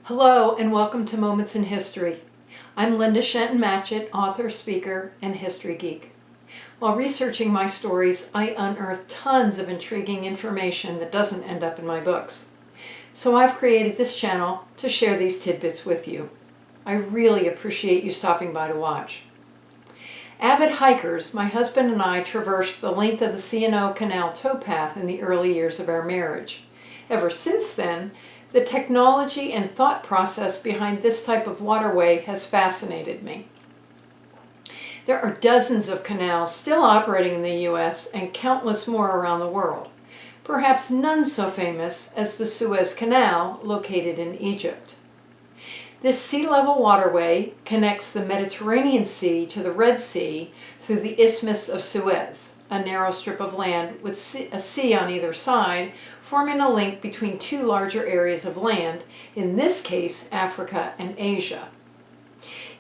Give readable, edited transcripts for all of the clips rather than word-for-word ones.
Hello and welcome to Moments in History. I'm Linda Shenton Matchett, author, speaker, and history geek. While researching my stories, I unearthed tons of intriguing information that doesn't end up in my books. So I've created this channel to share these tidbits with you. I really appreciate you stopping by to watch. Avid hikers, my husband and I traversed the length of the C&O Canal towpath in the early years of our marriage. Ever since then, the technology and thought process behind this type of waterway has fascinated me. There are dozens of canals still operating in the U.S. and countless more around the world, perhaps none so famous as the Suez Canal located in Egypt. This sea-level waterway connects the Mediterranean Sea to the Red Sea through the Isthmus of Suez, a narrow strip of land with a sea on either side, forming a link between two larger areas of land, in this case Africa and Asia.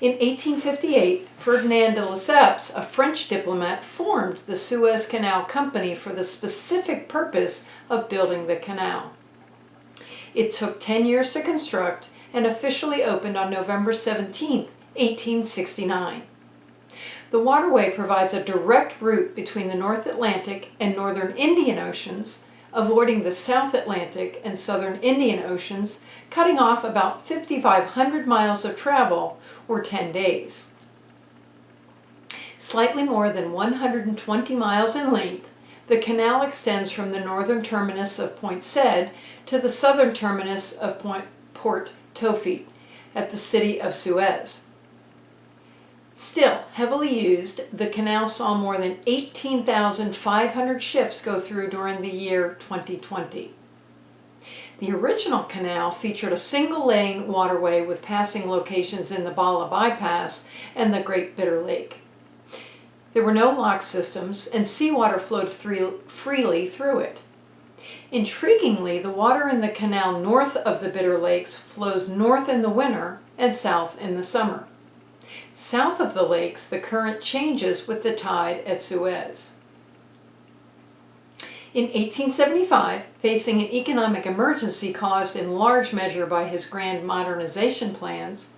In 1858, Ferdinand de Lesseps, a French diplomat, formed the Suez Canal Company for the specific purpose of building the canal. It took 10 years to construct and officially opened on November 17, 1869. The waterway provides a direct route between the North Atlantic and Northern Indian Oceans, avoiding the South Atlantic and Southern Indian Oceans, cutting off about 5,500 miles of travel, or 10 days. Slightly more than 120 miles in length, the canal extends from the northern terminus of Point Said to the southern terminus of Port Tofit at the city of Suez. Still heavily used, the canal saw more than 18,500 ships go through during the year 2020. The original canal featured a single-lane waterway with passing locations in the Bala Bypass and the Great Bitter Lake. There were no lock systems, and seawater flowed freely through it. Intriguingly, the water in the canal north of the Bitter Lakes flows north in the winter and south in the summer. South of the lakes, the current changes with the tide at Suez. In 1875, facing an economic emergency caused in large measure by his grand modernization plans,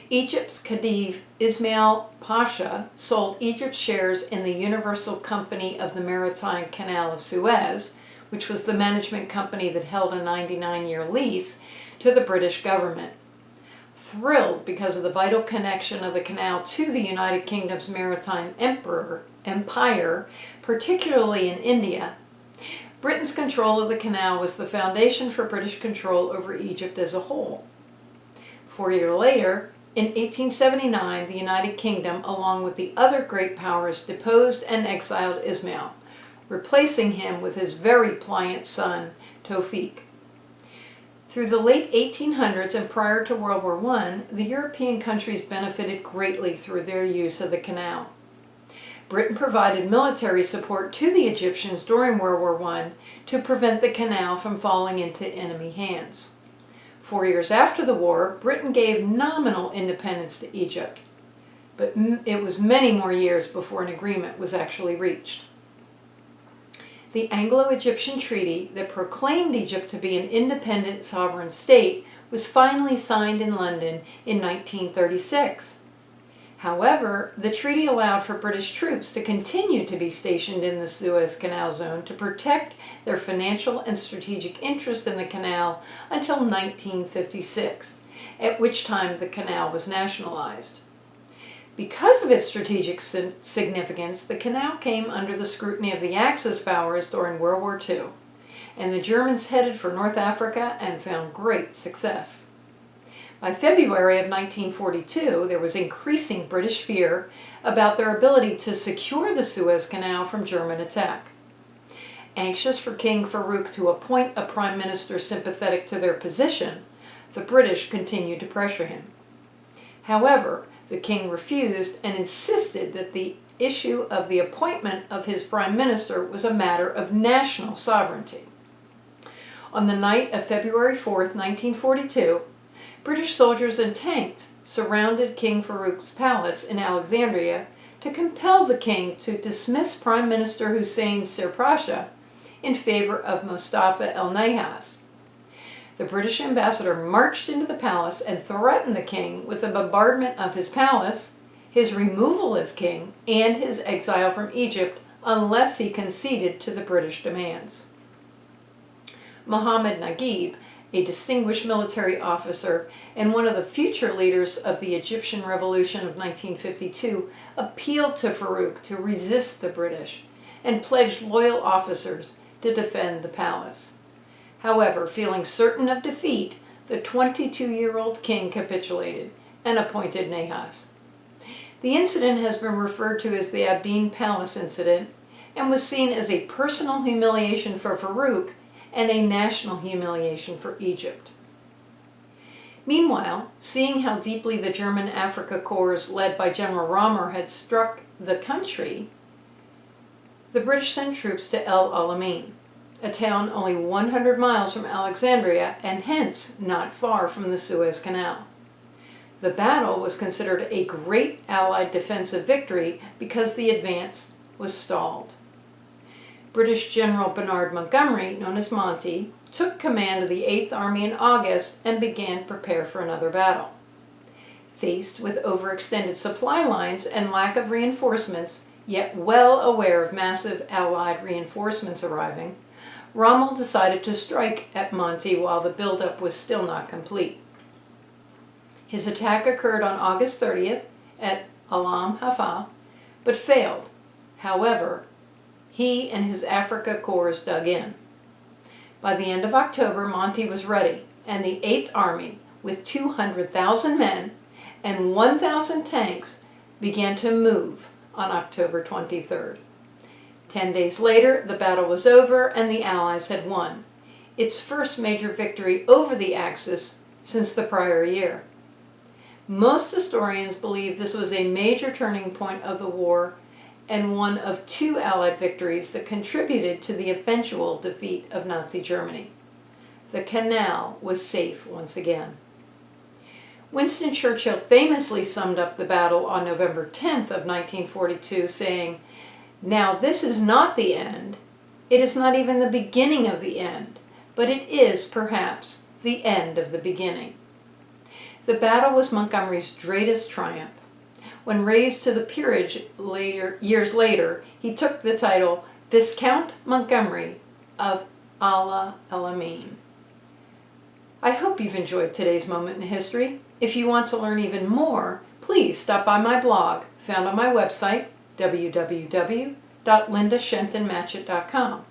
Egypt's Khedive Ismail Pasha sold Egypt's shares in the Universal Company of the Maritime Canal of Suez, which was the management company that held a 99-year lease, to the British government. Thrilled because of the vital connection of the canal to the United Kingdom's maritime empire, particularly in India, Britain's control of the canal was the foundation for British control over Egypt as a whole. 4 years later, in 1879, the United Kingdom, along with the other great powers, deposed and exiled Ismail, replacing him with his very pliant son, Tawfiq. Through the late 1800s and prior to World War I, the European countries benefited greatly through their use of the canal. Britain provided military support to the Egyptians during World War I to prevent the canal from falling into enemy hands. 4 years after the war, Britain gave nominal independence to Egypt, but it was many more years before an agreement was actually reached. The Anglo-Egyptian Treaty that proclaimed Egypt to be an independent sovereign state was finally signed in London in 1936. However, the treaty allowed for British troops to continue to be stationed in the Suez Canal zone to protect their financial and strategic interest in the canal until 1956, at which time the canal was nationalized. Because of its strategic significance, the canal came under the scrutiny of the Axis powers during World War II, and the Germans headed for North Africa and found great success. By February of 1942, there was increasing British fear about their ability to secure the Suez Canal from German attack. Anxious for King Farouk to appoint a prime minister sympathetic to their position, the British continued to pressure him. However, the king refused and insisted that the issue of the appointment of his prime minister was a matter of national sovereignty. On the night of February 4, 1942, British soldiers and tanks surrounded King Farouk's palace in Alexandria to compel the king to dismiss Prime Minister Hussein Sir Pasha in favor of Mustafa el-Nahas. The British ambassador marched into the palace and threatened the king with the bombardment of his palace, his removal as king, and his exile from Egypt unless he conceded to the British demands. Muhammad Naguib, a distinguished military officer and one of the future leaders of the Egyptian Revolution of 1952, appealed to Farouk to resist the British and pledged loyal officers to defend the palace. However, feeling certain of defeat, the 22-year-old king capitulated and appointed Nahas. The incident has been referred to as the Abdeen Palace incident and was seen as a personal humiliation for Farouk and a national humiliation for Egypt. Meanwhile, seeing how deeply the German Africa Corps led by General Rommel had struck the country, the British sent troops to El Alamein, a town only 100 miles from Alexandria and hence not far from the Suez Canal. The battle was considered a great Allied defensive victory because the advance was stalled. British General Bernard Montgomery, known as Monty, took command of the 8th Army in August and began to prepare for another battle. Faced with overextended supply lines and lack of reinforcements, yet well aware of massive Allied reinforcements arriving, Rommel decided to strike at Monty while the buildup was still not complete. His attack occurred on August 30th at Alam Hafa, but failed. However, he and his Africa Corps dug in. By the end of October, Monty was ready, and the 8th Army, with 200,000 men and 1,000 tanks, began to move on October 23rd. 10 days later, the battle was over and the Allies had won, its first major victory over the Axis since the prior year. Most historians believe this was a major turning point of the war and one of 2 Allied victories that contributed to the eventual defeat of Nazi Germany. The canal was safe once again. Winston Churchill famously summed up the battle on November 10th of 1942, saying, "Now this is not the end. It is not even the beginning of the end, but it is, perhaps, the end of the beginning." The battle was Montgomery's greatest triumph. When raised to the peerage years later, he took the title Viscount Montgomery of El Alamein. I hope you've enjoyed today's moment in history. If you want to learn even more, please stop by my blog, found on my website, www.lindashentonmatchett.com.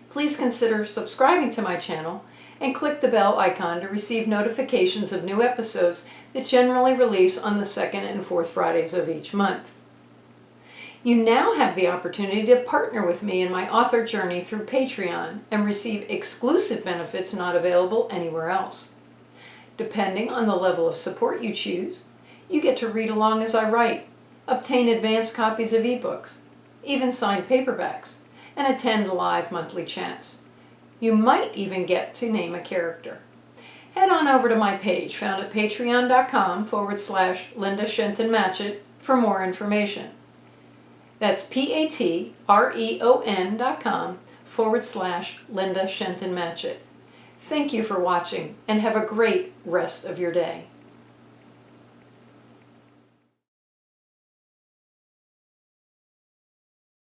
Please consider subscribing to my channel and click the bell icon to receive notifications of new episodes that generally release on the 2nd and 4th Fridays of each month. You now have the opportunity to partner with me in my author journey through Patreon and receive exclusive benefits not available anywhere else. Depending on the level of support you choose, you get to read along as I write, obtain advanced copies of ebooks, even signed paperbacks, and attend live monthly chats. You might even get to name a character. Head on over to my page found at patreon.com/Linda Shenton Matchett for more information. That's patreon.com/Linda Shenton Matchett. Thank you for watching and have a great rest of your day.